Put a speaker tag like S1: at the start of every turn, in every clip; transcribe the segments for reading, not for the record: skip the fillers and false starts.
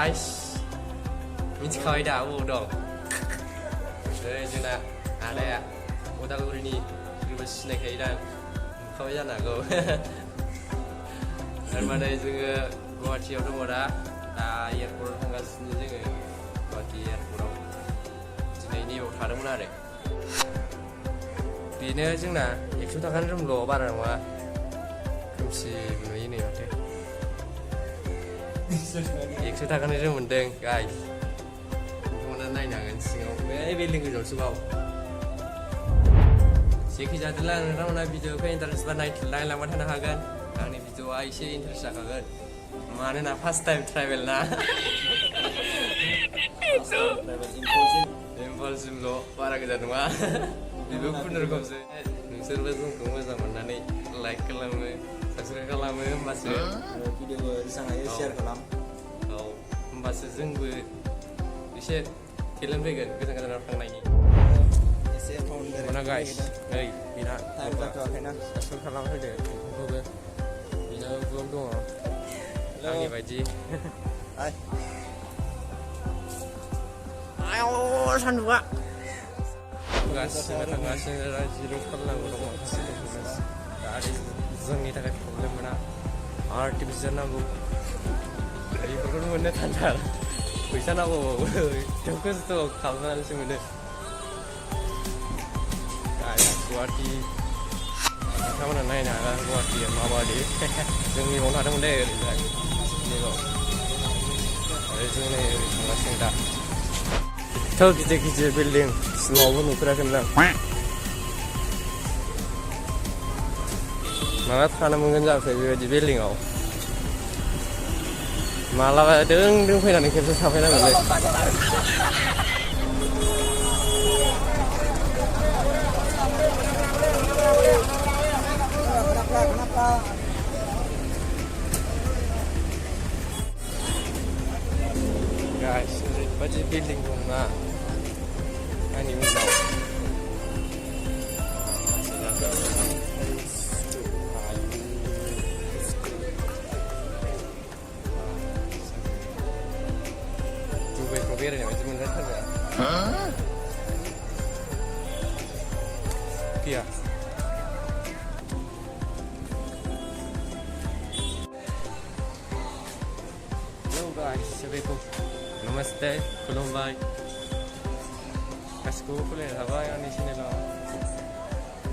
S1: guys मिथिखाबाय दा अबाव दं जोंना आदाया उदालगुरिनि सोरबा सिनायखायो दा नुखाबाय जानो हागौ थारमाने जोङो गुवाहाटीयाव दङ दा एयारपर्टआव थांगासिनो जोङो गुवाहाटी एयारपर्टआव दिनै नैयाव थादोंमोन आरो बेनो जोंना 100 थाखानि रुमल' बारा नङा खोमसिबो नुयो नै माथो 100 थाखानि रुम मोनदों गाइस नोंथांमोना नायनो हागोन सिङाव बे बिल्डिं गोजौआवसो बाव जेखि जादोला नोंथांमोना भिडिअखौ इन्टारेस्ट बा नायलांबाय थानो हागोन आंनि भिडिअआ एसे इन्टारेस्ट जाखागोन मानोना फार्स्ट टाइम ट्राइभेल ना इम्फलसिमल' बारा गोजान नङा बेबो खुनुरुखुमसो नोंसोरबो जोंखौ मोजां मोननानै लाइक खालामो साबसक्राइब खालामो होमबासो
S2: भिडिअखौ जेसां हायो शेयार खालाम
S1: औ होमबासो जोंबो एसे टेलेन्ट फैगोन गोजान गोजानाव थांनायनि
S2: एसे फाउन्डार
S1: मोना गाइस नै बिना
S2: टाइम जाथ'वाखैना
S1: साबसक्राइब खालामफैदो नोंखौबो बिनाबो ब्लग दङ आंनि बायदि आयौ सान्दुङा गासिबो थांगासिनो जिर' खालामनांगौ दङ माखासे डकुमेन्टस दा जोंनि थाखाय प्रब्लेम मोना आर्टिफिसियेल नांगौ बेफोरखौनो मोननो थान्दार फैसा नांगौबाबो एथ' खस्थ' खालामनानैसो मोनो गुवाहाटी नोंथांमोना नायनो हागोन गुवाहाटीया माबायदि जोंनि न'आव थादोंमोन दे ओरैजाय आरो जों नै ओरै थांगासिनो दा एथ' गिदिर गिदिर बिल्डिं सिमावबो नुफेराखैमोन आं माला थानो मोनगोन जाखो बेबायदि बिल्डिंआव मालाबा दों फैनानै खेबसे थाफैनांगोनलै guys oरैबायदि बिल्डिं दंना आंनि उनाव दुबाइफ्राव बेरायनाय बायदि मोनलायथारबाय गैया hello guys assalamualaikum namaste खुलुमबाय गासिखौबो खुलिनाय थाबाय आंनि चेनेलाव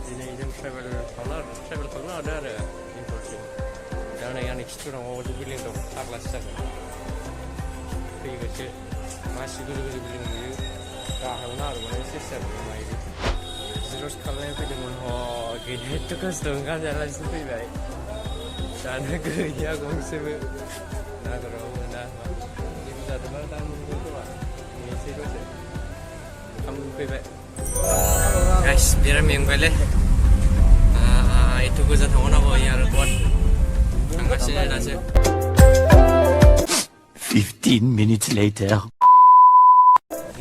S1: दिनै जों ट्रेभेल खालामनो हादों आरो इम्फलसिम दा नै आंनि खिथुराव माबायदि बिल्डिं दं फाग्लासो जागोन फैगोनसो मासि गोजौ गोजौ बिल्डिं नुयो गाहायावनो आरो माने सेर मायो जिर'स खालामनाय फैदोंमोन गैया एथ' खस्थ' ओंखाम जानानैसो फैबाय जानो गैया गंसेबो नागराव मोना जेबो जादोंबा दा मोनगोन खोमा नेसै दसे ओंखाम फैबाय गाइस बिराद मेंबायलै एथ' गोजान थांबावनांगौ आरो गद थांगासिनो दासो
S3: 15 minutes later.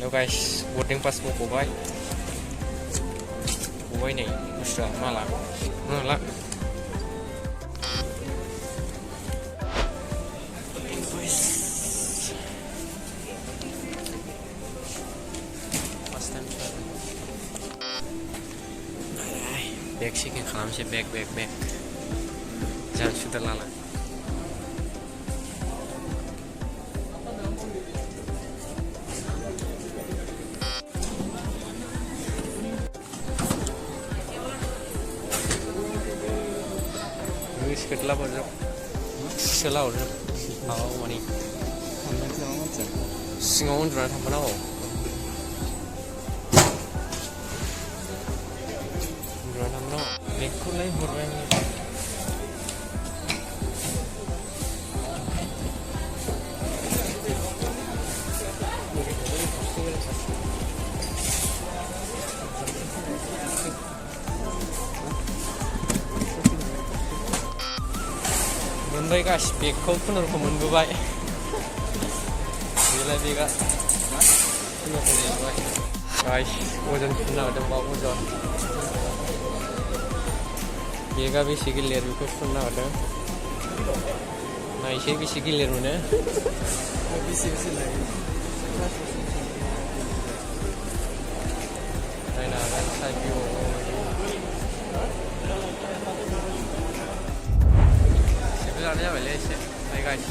S1: No guys, boarding pass गबाय नै बुस्थुआ माला बेग चेकिं खालामसै बेग जान सुदा लाला Setelah berjam, setelah berjam, awal mana? Singawan tu nak apa nak? Nak apa nak? Lekuk lagi bermain. मोनबाय गासि बेगखौ खुनुरुखुम मोनबोबाय बेलाय बेगा खुनुरुखुम मोनबाय गाइस अजन फुनना होदोंबा अजन बेगा बेसे गिलिर बेखौ फुनना होदों एसे बेसे गिलिर मोनो
S2: बेसे लायो
S1: नायनो हागोन साइड भिउआव एसेबो जानाय जाबायलै एसे हाय गाइस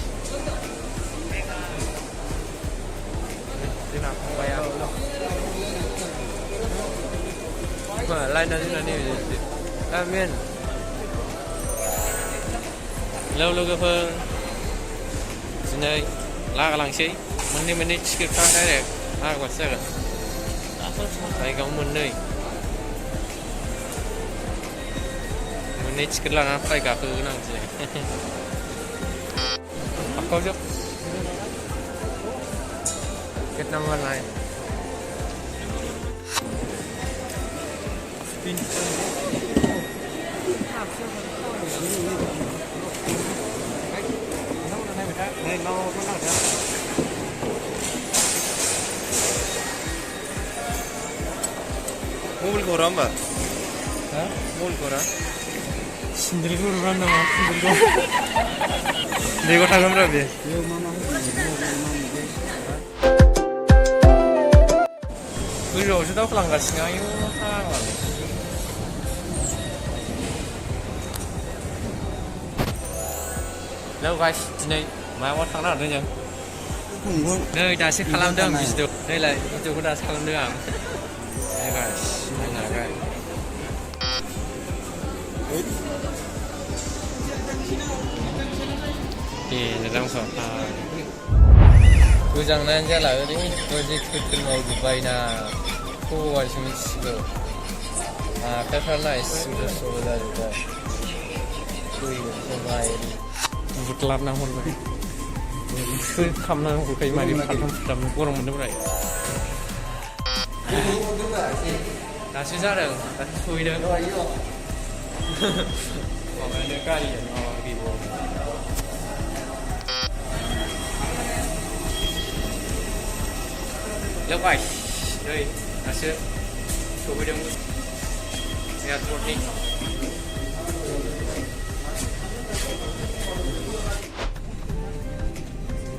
S1: जोंना फंबाया लाइना जोंना नैबे मेन हेलौ लोगोफोर दिनै लागालांसै मोननै टिकेटफ्रा डाइरेक्ट लागाबासो जागोन जायगायाव मोननै टिकेट लानानै फ्लाइट गाखोगोन आं दिनै हाबखावजोब गेट नाम्बार 9
S2: मबाइल खौरां होमबा
S1: हा मबाइल खौरां सिन्देलखौ रुगान नामा सिन्देलखौ बेगाव थागोनब्रा बे गोजौआवसो दावखोलांगासिनो आयु फाग्लालै हेलौ गाइस दिनै मायाव थांनो नागिरदों जों नै दासो खालामदों भिडिअ नैलाय भिडिअखौ दासो खालामदों आं नै गाइस नायनो हागोन मोजांसो गोजांनायानो जाला ओरैबायदि खोथोर मावजोब्बायना खबाइसो मिथिसिगौ आखाइफ्राना सिंग्रो स्र' जाजोब्बाय दैजोंहाय बुदलाबना हरबाय खालामनांगौ खाय मारै फालथाम फुथाम गरम मोनदोंब्रा दासो जादों दासो सहैदों माबायानो गारियानो माबा गैबावा हेलौ गाइस नै दासो सहैदों एयारपर्टनि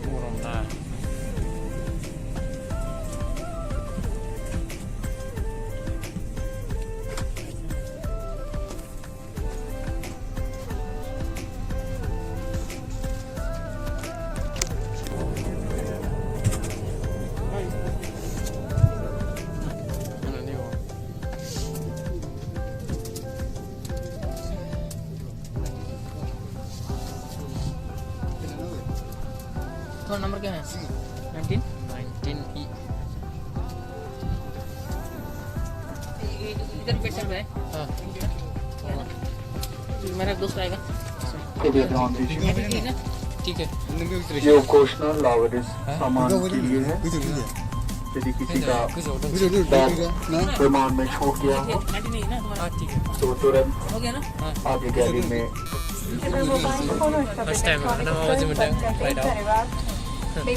S1: गरम ना
S4: तुम्हारा नंबर क्या है 19
S1: 19E
S4: इधर पेशेंट है
S1: हाँ
S4: मेरा दोस्त आएगा
S1: ठीक है
S5: ये घोषणा लावारिस सामान के लिए है यदि किसी का बैग विमान में छूट गया हो
S1: हाँ ठीक है
S5: तो तुरंत
S4: हो गया ना
S5: आगे गैली में
S1: first time karena mau jemudang flight out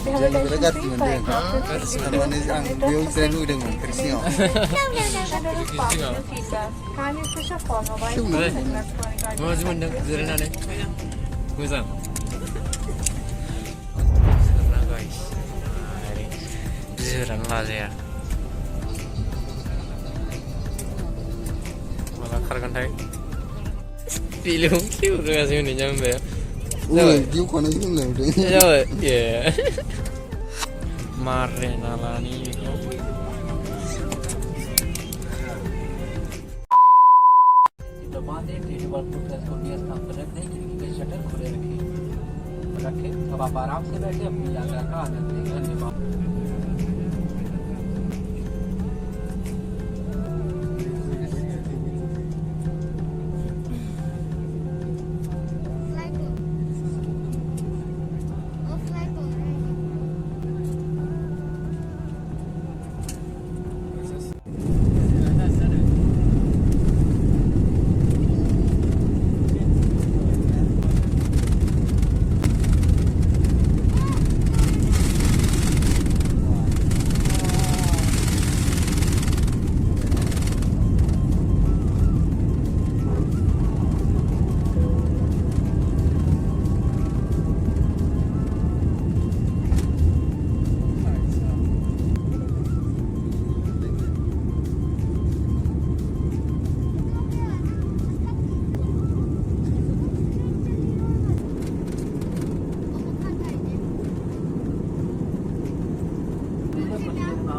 S2: jangan berganti mending namanya ang dia sering dengan Krisnya
S1: mau jemudang jiranane moजां sekarang guys hari jiran लाजाया malah खारगोनथाय Pilih kiu kasih ini nyampe.
S2: dia kono itu lho
S1: Ya, ya. Marena lani.
S4: बांधे teddy work process को नियत काम कर रहे हैं कि shutter खुले रखें अब आप आराम से बैठे अपनी यात्रा का आनंद लें धन्यवाद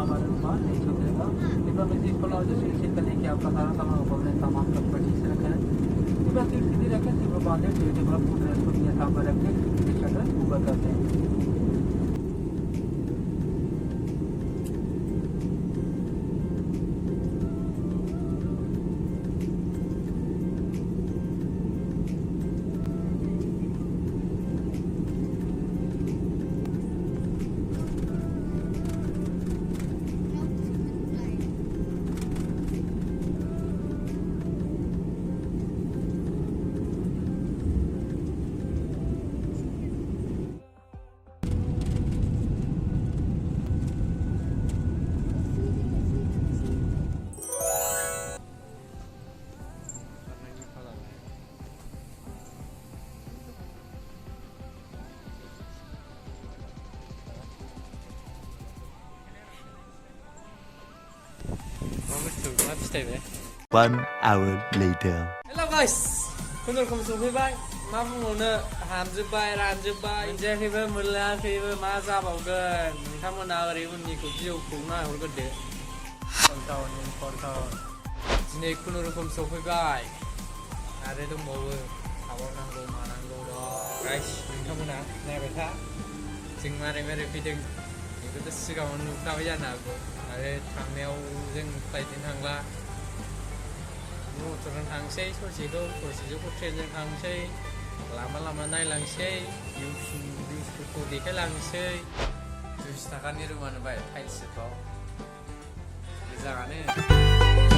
S4: हमारा रुमाल नहीं छूटेगा। कृपया मस्जिद खोला जो सुनिश्चित करें कि आपका सारा सामान ऊपर में सामान कपड़ा ठीक से रखा है। कृपया सीट सीधी रखें, सिर्फ बांधे टेबल पूरे रखिए, सामान रखें, शटर ऊपर करते हैं।
S3: One hour later.
S1: Hello guys, खुनुरुखुम सफैबाय मा बुंबावनो हामजोब्बाय रानजोब्बाय मोनजायाखैबो मोनलायाखैबो मा जाबावगोन नोंथांमोना ओरै उननिखौ भिडिअखौ नायहरग्रोदो दिनै खुनुरुखुम सफैबाय आरो दंबावो थाबावनांगौ मानांगौ दं गाइस नोंथांमोना नायबाय था जों मारै मारै फैदों बेखौथ' सिगाङावनो नुखाबाय जानो हागौ आरो थांनायाव जों फ्लाइटजों थांला मटरजों थांसै ससेखौ ट्रेनजों थांसै लामा लामा नायलांसै भिउसफोरखौ देखायलांसै 200 थाखानि रुमानो बाय टाइल्सफोराव मोजाङानो